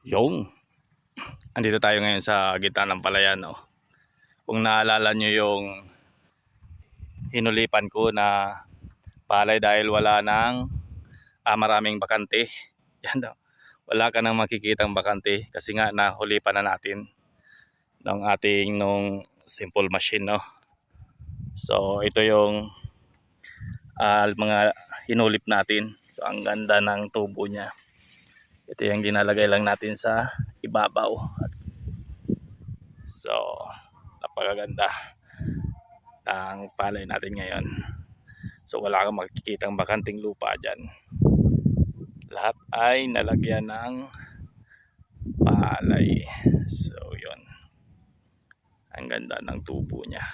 Yung, andito tayo ngayon sa gitna ng palayan, no? Kung naalala nyo yung hinulipan ko na palay dahil wala nang maraming bakante. Yan daw. Wala ka nang makikitang bakante kasi nga nahulipan na natin ng ating nung simple machine, no? So ito yung mga hinulip natin. So ang ganda ng tubo niya. Ito yung ginalagay lang natin sa ibabaw. So napakaganda ang palay natin ngayon. So wala kang makikitang bakanting lupa dyan. Lahat ay nalagyan ng palay. So yun, ang ganda ng tubo niya.